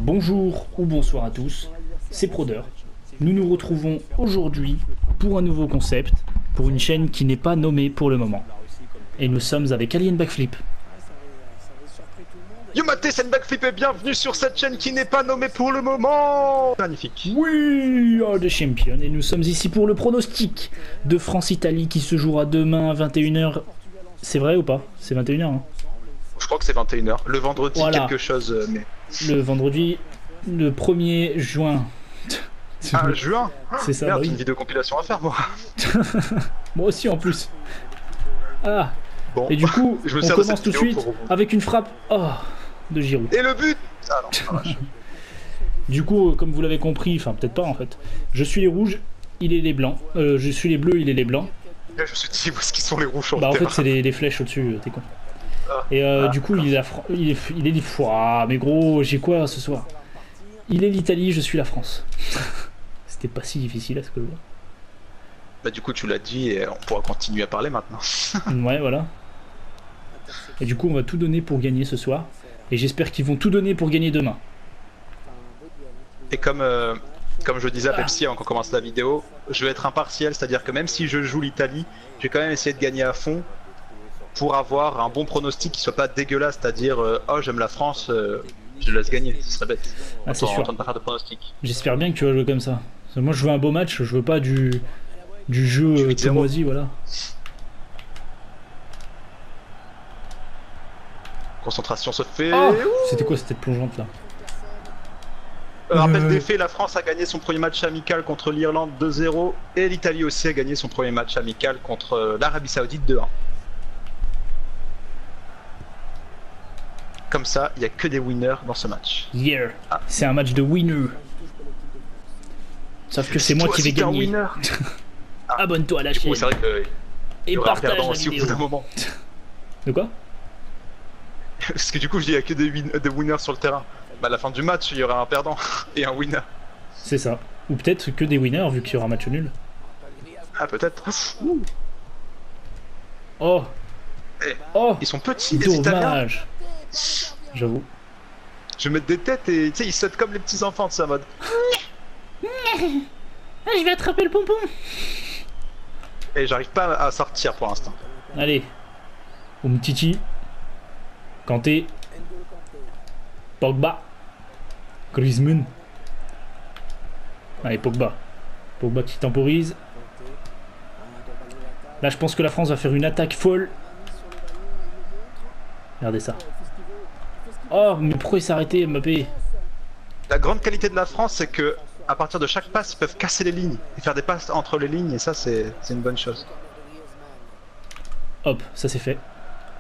Bonjour ou bonsoir à tous, c'est Prodeur. Nous nous retrouvons aujourd'hui pour un nouveau concept, pour une chaîne qui n'est pas nommée pour le moment. Et nous sommes avec Alien Backflip. Yo maté, c'est Backflip et bienvenue sur cette chaîne qui n'est pas nommée pour le moment. Magnifique. We are the champion et nous sommes ici pour le pronostic de France-Italie qui se jouera demain à 21h. C'est vrai ou pas? C'est 21h hein. Je crois que c'est 21h. Le vendredi Voilà. quelque chose, mais... Le vendredi, le 1er juin. Ah, juin. C'est ça, Merde, bah j'ai oui. une vidéo compilation à faire, moi. Moi aussi en plus. Ah. Bon. Et du coup, Je me on sers de commence cette tout de vidéo suite pour- avec une frappe de Giroud. Et le but. Ah non, ah, vache. Du coup, comme vous l'avez compris, enfin peut-être pas en fait, je suis les rouges, il est les blancs. Je suis les bleus, il est les blancs. Je me suis dit, où est-ce qu'ils sont les rouges sur Bah en le fait terrain. c'est les flèches au-dessus, t'es con. Ah. Et Ah. du coup, il est les... Ouah, mais gros, j'ai quoi ce soir? Il est l'Italie, je suis la France. C'était pas si difficile à ce que je vois. Bah du coup, tu l'as dit et on pourra continuer à parler maintenant. Ouais, voilà. Et du coup, on va tout donner pour gagner ce soir. Et j'espère qu'ils vont tout donner pour gagner demain. Et comme je disais à Pepsi avant qu'on commence la vidéo, je vais être impartial, c'est-à-dire que même si je joue l'Italie, je vais quand même essayer de gagner à fond pour avoir un bon pronostic qui soit pas dégueulasse, c'est-à-dire oh j'aime la France, je laisse gagner, ce serait bête. Ah, c'est sûr. En train de pas faire de pronostic. J'espère bien que tu vas jouer comme ça. Parce que moi, je veux un beau match, je veux pas du jeu Du 8-0. tout moisi, voilà. Concentration se fait. Oh, c'était quoi cette tête plongeante là? Rappel des faits, la France a gagné son premier match amical contre l'Irlande 2-0 et l'Italie aussi a gagné son premier match amical contre l'Arabie Saoudite 2-1. Comme ça, il n'y a que des winners dans ce match. Yeah, Ah. c'est un match de winner. Sauf que c'est moi Toi qui vais aussi, t'es un gagner. winner. Abonne-toi à la Du chaîne coup, c'est vrai qu'il et y aura un partage perdant la aussi au bout vidéo. d'un moment. De quoi? Parce que du coup, je dis il n'y a que des winners sur le terrain. Bah, à la fin du match, il y aura un perdant et un winner. C'est ça. Ou peut-être que des winners vu qu'il y aura match nul. Ah, peut-être. Oh, Eh, oh, Ils sont petits, les Italiens. dommage. J'avoue. Je vais mettre des têtes et tu sais, ils sautent comme les petits enfants de ça mode. Je vais attraper le pompon. Et j'arrive pas à sortir pour l'instant. Allez. Umtiti. Kanté. Pogba. Griezmann. Allez, Pogba. Pogba qui temporise. Là, je pense que la France va faire une attaque folle. Regardez ça. Oh, mais pourquoi il s'est arrêté, Mbappé? La grande qualité de la France, c'est que à partir de chaque passe, ils peuvent casser les lignes et faire des passes entre les lignes, et ça, c'est une bonne chose. Hop, ça c'est fait.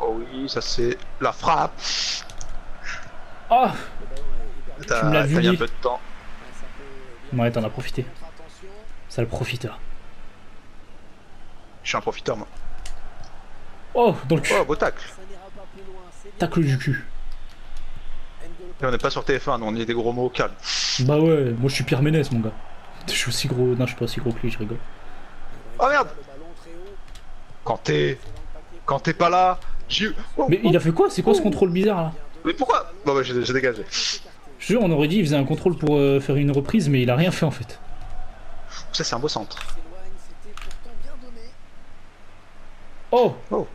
Oh oui, ça c'est la frappe. Oh, T'as me l'as vu, mis un lui. peu de temps. ouais, t'en as profité. Sale profiteur. Je suis un profiteur, moi. Oh, dans le cul. Oh, beau tacle. Tacle du cul. Et on n'est pas sur TF1, nous, on est des gros mots calmes. Bah ouais, moi je suis Pierre Ménès, mon gars. Je suis aussi gros. Non, je suis pas aussi gros que lui, je rigole. Oh merde. Quand t'es pas là, j'ai... Oh, Mais il a fait quoi? C'est quoi ce contrôle bizarre là? Mais pourquoi? Bon bah j'ai dégagé. Je jure, on aurait dit il faisait un contrôle pour faire une reprise, mais il a rien fait en fait. Ça c'est un beau centre. Oh! Oh.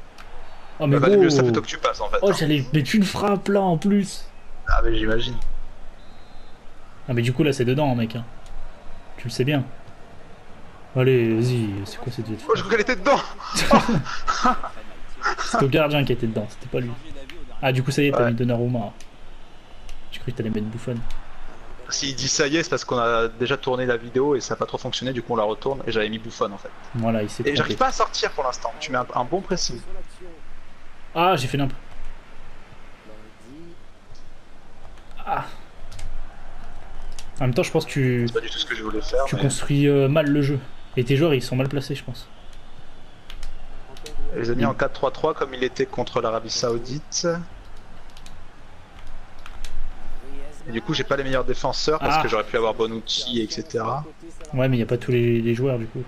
Oh, mais Bah, gros! mieux ça fait toi que tu passes en fait. Oh, j'allais mettre une frappe là en plus! Ah mais j'imagine. Ah, mais du coup là c'est dedans, mec. Hein. Tu le sais bien. Allez, vas-y, c'est quoi cette Oh, je crois qu'elle était dedans. C'était au gardien qui était dedans, c'était pas lui. Ah, du coup, ça y est, t'as Ouais. mis Donnarumma. J'ai cru que t'allais mettre Buffon. S'il dit ça y est, c'est parce qu'on a déjà tourné la vidéo et ça n'a pas trop fonctionné, du coup on la retourne et j'avais mis Buffon en fait. Voilà, il s'est Et trompé. j'arrive pas à sortir pour l'instant, tu mets un bon pressing. Ah, j'ai fait l'imp. Ah. En même temps, je pense que C'est pas du tout ce que je voulais faire. tu Mais... construis mal le jeu. Et tes joueurs, ils sont mal placés, je pense. Je les ai mis en 4-3-3 comme il était contre l'Arabie Saoudite. Et du coup, j'ai pas les meilleurs défenseurs parce Ah. que j'aurais pu avoir Bonucci, etc. Ouais, mais il n'y a pas tous les joueurs, du coup.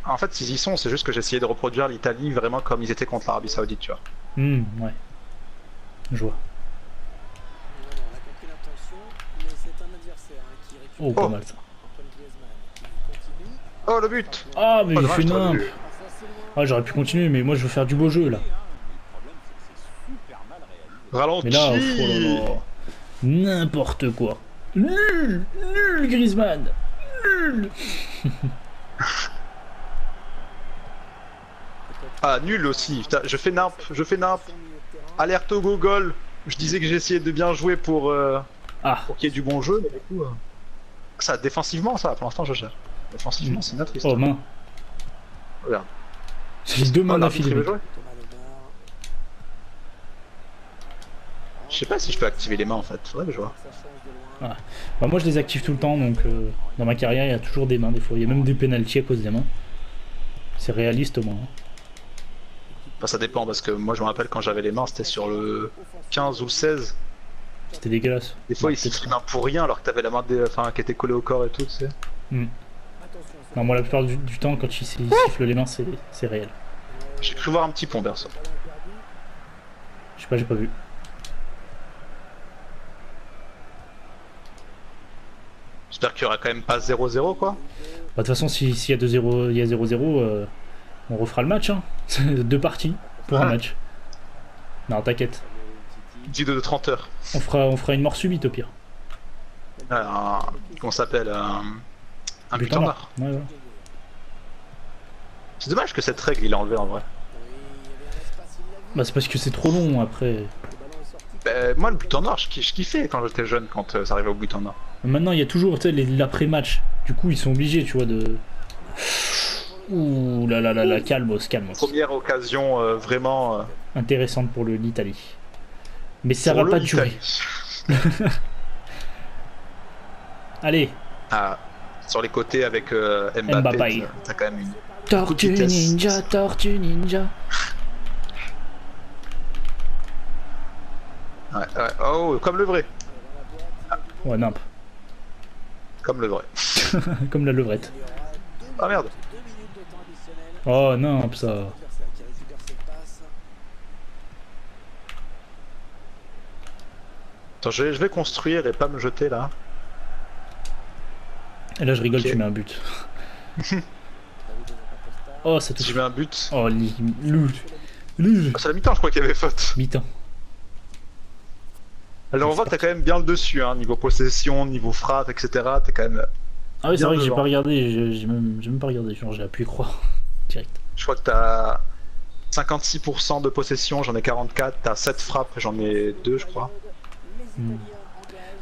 En fait, s'ils y sont, c'est juste que j'ai essayé de reproduire l'Italie vraiment comme ils étaient contre l'Arabie Saoudite, tu vois. Ouais. Je vois. Oh, pas mal ça. Oh le but. Ah, mais Oh, il dommage, fait t'aurais nimp. dû- Ah, j'aurais pu continuer, mais moi je veux faire du beau jeu là. Ralenti. Mais là, oh là là. N'importe quoi. Nul, nul Griezmann. Nul. Ah nul aussi. Putain, je fais nimp. Alerte au Google. Je disais que j'essayais de bien jouer pour qu'il y ait du bon jeu, mais du coup. Ça, défensivement, ça, pour l'instant, je gère. Défensivement, c'est notre histoire. Oh main. Regarde. J'ai deux mains l'arbitre, il d'affilée. veut jouer. Je sais pas si je peux activer les mains en fait, faudrait que je vois. Ah. Bah, moi je les active tout le temps, donc dans ma carrière il y a toujours des mains des fois. Il y a même des pénaltys à cause des mains. C'est réaliste au moins. Hein. Enfin, ça dépend parce que moi je me rappelle quand j'avais les mains, c'était sur le 15 ou le 16. C'était dégueulasse. Des fois Ouais, ils sifflent les mains pour rien alors que t'avais la main qui était collée au corps et tout, tu sais. Non, moi la plupart du temps quand il siffle les mains c'est réel. J'ai cru voir un petit pont perso. Je sais pas, j'ai pas vu. J'espère qu'il y aura quand même pas 0-0 quoi. Bah, de toute façon s'il y a 2-0, il y a 0-0, on refera le match. Hein. Deux parties pour un match. Non, t'inquiète. Dit de 30 heures. On fera une mort subite au pire. Comment ça s'appelle un but en or. Ouais, ouais. C'est dommage que cette règle il l'a enlevée en vrai. Bah c'est parce que c'est trop long après. Bah, moi le but en or je kiffais quand j'étais jeune quand ça arrivait au but en or. Maintenant il y a toujours l'après-match. Du coup ils sont obligés tu vois de... Ouh là là là là, calmos. Première occasion vraiment... intéressante pour l'Italie. Mais ça va pas durer. Allez. Ah, sur les côtés avec Mbappé. T'as quand même une... Tortue Ninja, Tortue Ninja. Ouais, oh, comme le vrai. Ouais, nimp. Comme le vrai. Comme la levrette. Ah merde. Oh nimp ça. Attends, je vais construire et pas me jeter là. Et là je rigole, Okay. tu mets un but. Oh ça touche. Si je mets un but. Oh Ah, c'est la mi-temps, je crois qu'il y avait faute. mi-temps. Alors on voit que t'as quand même bien le dessus, hein, niveau possession, niveau frappe, etc. T'es quand même. Ah oui c'est bien vrai que j'ai devant. pas regardé, j'ai même pas regardé, genre j'ai appuyé croix. Direct. Je crois que t'as 56% de possession, j'en ai 44, t'as 7 frappes, j'en ai 2 je crois.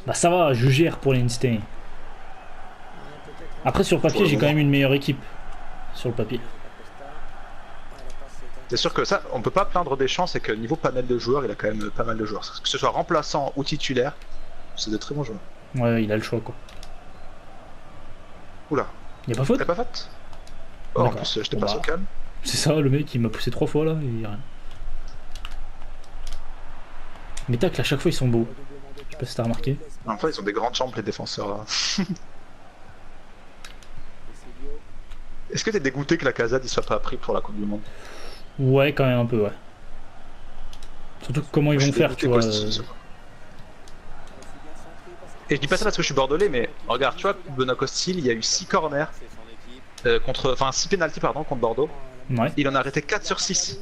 Bah ça va, je gère pour l'Einstein. Après sur le papier j'ai quand même une meilleure équipe. Sur le papier. C'est sûr que ça, on peut pas plaindre des chances, c'est que niveau panel de joueurs, il a quand même pas mal de joueurs. Que ce soit remplaçant ou titulaire, c'est de très bons joueurs. Ouais, il a le choix quoi. Oula, Y'a pas faute? t'as pas faute? Oh, en D'accord. plus, je te Bon, passe bah. au calme. C'est ça, le mec il m'a poussé 3 fois là et rien. Mais tac, à chaque fois ils sont beaux. Je sais pas si t'as remarqué. Enfin, ils ont des grandes jambes, les défenseurs là. Est-ce que t'es dégoûté que la Casade il soit pas pris pour la Coupe du Monde? Ouais, quand même un peu, ouais. Surtout comment ils Je vont suis faire, dégoûté tu vois. positif. Et je dis pas ça parce que je suis bordelais, mais regarde, tu vois, Benoît Costil, il y a eu 6 corners, enfin 6 pénaltys pardon, contre Bordeaux. Ouais. Il en a arrêté 4 sur 6.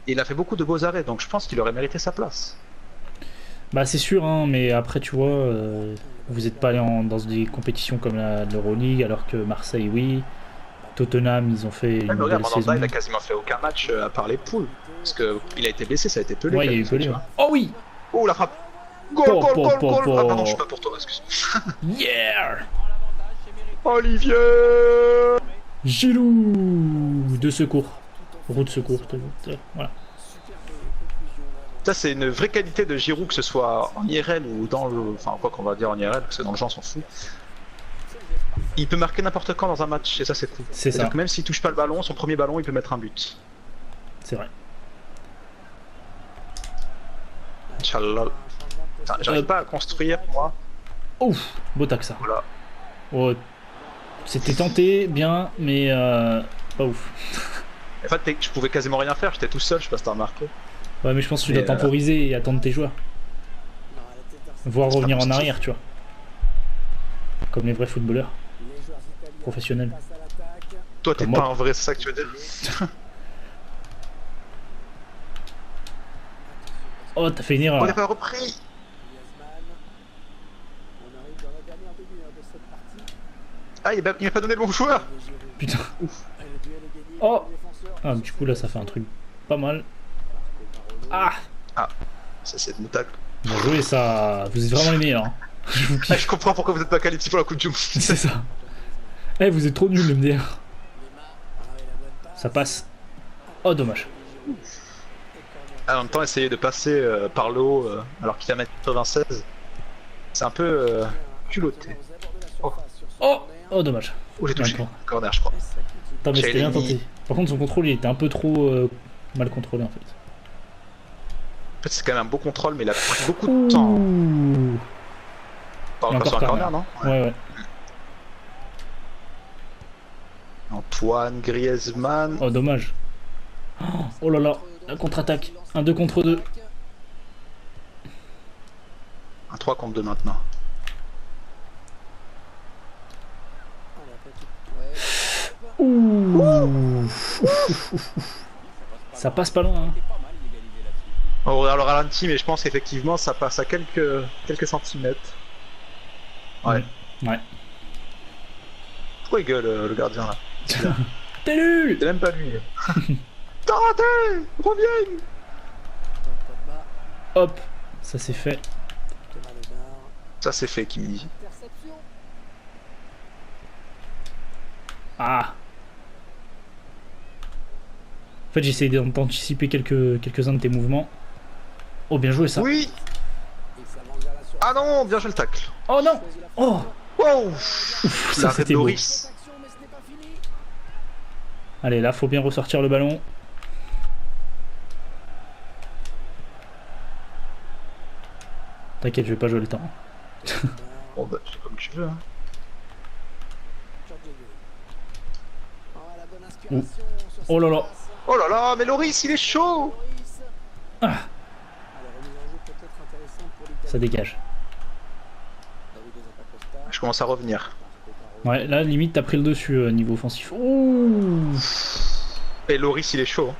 Et il a fait beaucoup de beaux arrêts, donc je pense qu'il aurait mérité sa place. Bah c'est sûr, hein, mais après tu vois, vous êtes pas allé dans des compétitions comme l'Euroleague, alors que Marseille, oui. Tottenham, ils ont fait une Même regarde, belle saison. Mandanda, il a quasiment fait aucun match à part les poules. Parce qu'il a été blessé, ça a été Pelé. Ouais, il y a eu Pelé. Ouais. Oh oui. Oh la frappe. Goal, Po, goal, po, goal, po, goal. po. Ah pardon, je suis pas pour toi, excuse. Yeah. Olivier. Giroud de secours. Roue de secours. Voilà. Ça, c'est une vraie qualité de Giroud, que ce soit en IRL ou dans le. Enfin, quoi qu'on va dire en IRL, parce que dans le jeu, on s'en fout. Il peut marquer n'importe quand dans un match, et ça, c'est cool. C'est ça. Donc, même s'il touche pas le ballon, son premier ballon, il peut mettre un but. C'est vrai. Inch'Allah. J'arrive pas à construire, moi. Ouf, beau tac ça. Voilà. Oh, c'était tenté, bien, mais pas ouf. En fait, je pouvais quasiment rien faire, j'étais tout seul, je sais pas si t'as remarqué. Ouais, mais je pense que tu dois temporiser et attendre tes joueurs. Voire revenir en arrière, tu vois. Comme les vrais footballeurs. Professionnels. Toi, t'es Comme pas moi. un vrai, c'est ça que tu veux dire? Oh, t'as fait une On erreur. n'a pas repris. Ah, il m'a pas donné le bon joueur. Putain. Oh. Ah, du coup, là, ça fait un truc pas mal. Ah. Ah, ça c'est de tacle. Bien joué, ça. Vous êtes vraiment les meilleurs. Hein. Je vous Ah, kiffe. je comprends pourquoi vous êtes pas qualifié pour la Coupe du Monde. C'est ça. Eh, vous êtes trop nuls, MDR. Ça passe. Oh, dommage. Ah, en même temps, essayer de passer par le haut alors qu'il a 1m96, c'est un peu culotté. Oh, Oh. Oh, dommage. oh j'ai touché. D'accord. Corner, je crois. Attends, mais c'était bien Chelini. tenté. Par contre, son contrôle, il était un peu trop mal contrôlé, en fait. En fait, c'est quand même un beau contrôle, mais il a pris beaucoup de temps. Ouh. Pas Il y a encore sur un encore corner, non? Ouais, ouais. Antoine Griezmann. Oh, dommage. Oh là là, la contre-attaque. Un 2 contre 2. Un 3 contre 2 maintenant. Ouh. Ça passe pas loin. Hein. On regarde le ralenti, mais je pense qu'effectivement ça passe à quelques centimètres. Ouais. Ouais. Pourquoi il gueule le gardien là? T'es nul. C'est même pas lui. T'as raté! Reviens! Hop, ça c'est fait. Ça c'est fait, Kimi. Ah. En fait, j'ai essayé d'anticiper quelques-uns de tes mouvements. Oh, bien joué ça. Oui! Ah non, bien joué le tacle. Oh non. Oh. Wow! Ça L'arrêt c'était de beau. Loris. Allez, là, faut bien ressortir le ballon. T'inquiète, je vais pas jouer le temps. Bon bah, c'est comme tu veux. Hein. Ouh. Oh là là. Oh là là, mais Loris il est chaud! Ah. Ça dégage. Je commence à revenir. Ouais, là, limite, t'as pris le dessus niveau offensif. Ouh. Et Loris il est chaud.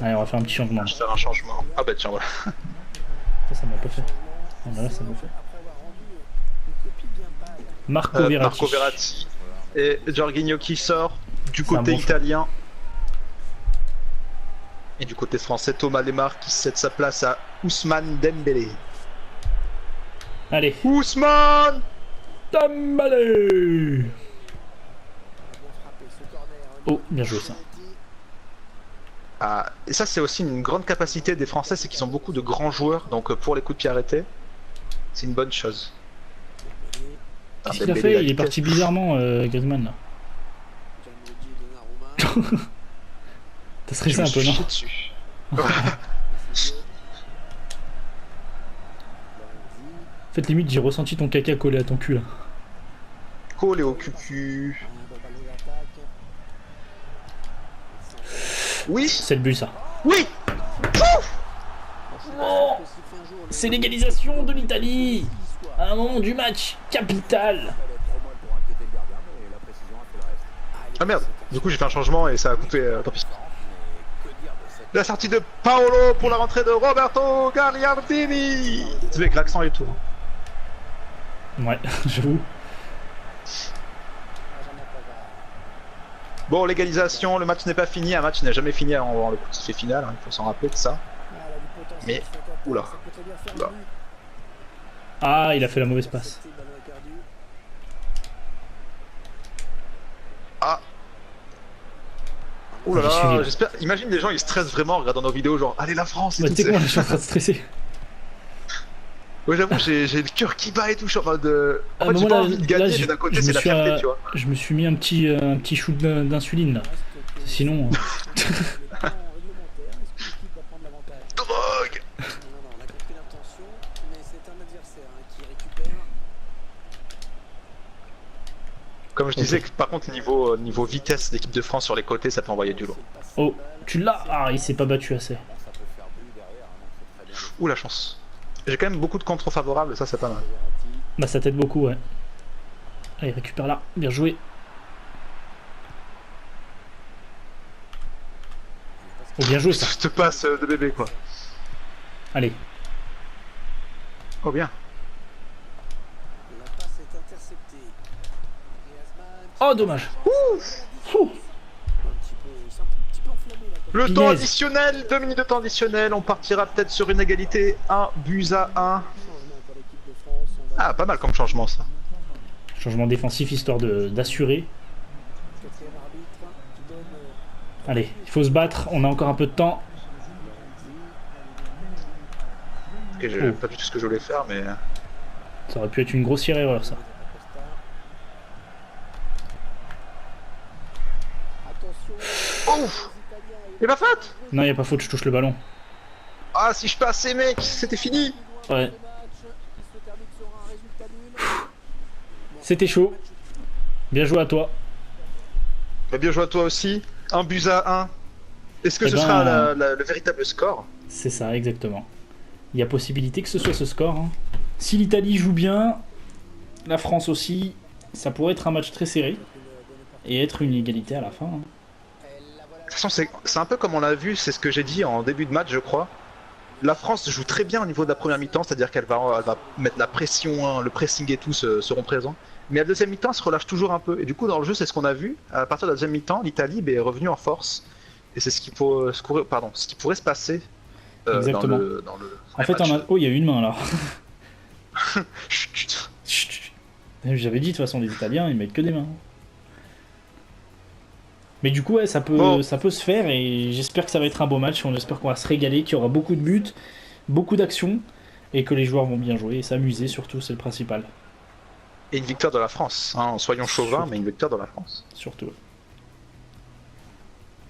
Allez, on va faire un petit changement. Je vais faire un changement. Ah bah tiens, voilà. Ça m'a pas fait. Ah, bah là, ça m'a fait. Marco Verratti. Marco Verratti et Jorginho qui sort du C'est un côté bon choix. italien. Et du côté français, Thomas Lemar qui cède sa place à Ousmane Dembélé. Allez. Ousmane! Dembélé. Oh, bien joué ça. Ah, et ça c'est aussi une grande capacité des Français, c'est qu'ils ont beaucoup de grands joueurs, donc pour les coups de pied arrêtés, c'est une bonne chose. Ah, Qu'est-ce qu'il a Dembélé, la fait? Il est vitesse. parti bizarrement, Griezmann là. T'as Je stressé me un peu, suis non? chié dessus. En fait, limite, j'ai ressenti ton caca collé à ton cul là. Collé au cucu. Oui! C'est le but ça. Oui! Oh, c'est l'égalisation de l'Italie à un moment du match capital. Ah merde, du coup j'ai fait un changement et ça a coupé, tant pis. La sortie de Paolo pour la rentrée de Roberto Gagliardini. C'est avec l'accent et tout. Ouais, j'avoue. Bon, l'égalisation, le match n'est pas fini, un match n'est jamais fini avant le coup de sifflet final, hein, il faut s'en rappeler de ça. Mais, oula, oula. Ah, il a fait la mauvaise passe. Ah. Oula J'ai suivi, là, là. j'espère, imagine les gens ils stressent vraiment en regardant nos vidéos genre, allez la France et Bah, tout. tu sais quoi, je suis en train de stresser. Ouais, j'avoue, j'ai le cœur qui bat et tout, je suis en mode. En Ah, fait, bah, j'ai moi, pas là, envie de là, gagner, mais d'un côté, c'est la fierté, tu vois. je me suis mis un petit shoot d'insuline là. Sinon. Drogue! Comme je disais, par contre, niveau vitesse d'équipe de France sur les côtés, ça peut envoyer du lourd. Oh, tu l'as. Ah, il s'est pas battu assez. Ouh, la chance. J'ai quand même beaucoup de contres favorables, ça, c'est pas mal. Bah ça t'aide beaucoup, ouais. Allez, récupère là, bien joué. Oh, bien joué ça. Je te passe de bébé quoi. Allez. Oh bien. Oh, dommage. Ouh. Le temps Punaise. additionnel, 2 minutes de temps additionnel, on partira peut-être sur une égalité, 1-1. Ah, pas mal comme changement ça. Changement défensif histoire d'assurer. Allez, il faut se battre, on a encore un peu de temps. Ok, j'ai pas du tout ce que je voulais faire, mais... Ça aurait pu être une grossière erreur ça. Ouf. Il m'a faute. Non, il n'y a pas faute, je touche le ballon. Ah, si je passais mec, c'était fini. Ouais. C'était chaud. Bien joué à toi. Bah, bien joué à toi aussi. 1-1. Est-ce que Eh ce ben, sera le véritable score? C'est ça, exactement. Il y a possibilité que ce soit ce score. Hein. Si l'Italie joue bien, la France aussi, ça pourrait être un match très serré. Et être une égalité à la fin. Hein. De toute façon, c'est un peu comme on l'a vu, c'est ce que j'ai dit en début de match, je crois. La France joue très bien au niveau de la première mi-temps, c'est-à-dire qu'elle va mettre la pression, hein, le pressing et tout seront présents. Mais à la deuxième mi-temps, elle se relâche toujours un peu. Et du coup, dans le jeu, c'est ce qu'on a vu. À partir de la deuxième mi-temps, l'Italie est revenue en force. Et c'est ce qui pourrait se passer Exactement. dans le En fait, match. oh, il y a eu une main là. Chut, chut. Chut. J'avais dit de toute façon, les Italiens, ils mettent que des mains. Mais du coup, ouais, ça peut se faire et j'espère que ça va être un beau match. On espère qu'on va se régaler, qu'il y aura beaucoup de buts, beaucoup d'actions et que les joueurs vont bien jouer et s'amuser surtout, c'est le principal. Et une victoire de la France, hein, soyons chauvins, mais une victoire de la France. Surtout.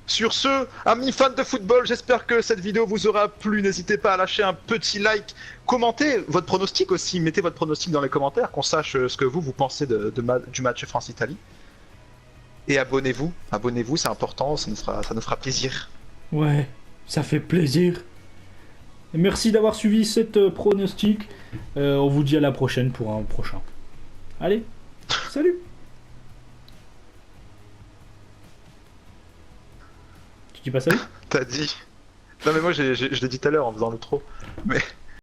Sur ce, amis fans de football, j'espère que cette vidéo vous aura plu. N'hésitez pas à lâcher un petit like, commentez votre pronostic aussi, mettez votre pronostic dans les commentaires, qu'on sache ce que vous pensez du match France-Italie. Et abonnez-vous, c'est important, ça nous fera plaisir. Ouais, ça fait plaisir. Merci d'avoir suivi cette pronostic. On vous dit à la prochaine pour un prochain. Allez, salut. Tu dis pas salut? T'as dit. Non mais moi je l'ai dit tout à l'heure en faisant l'outro. Mais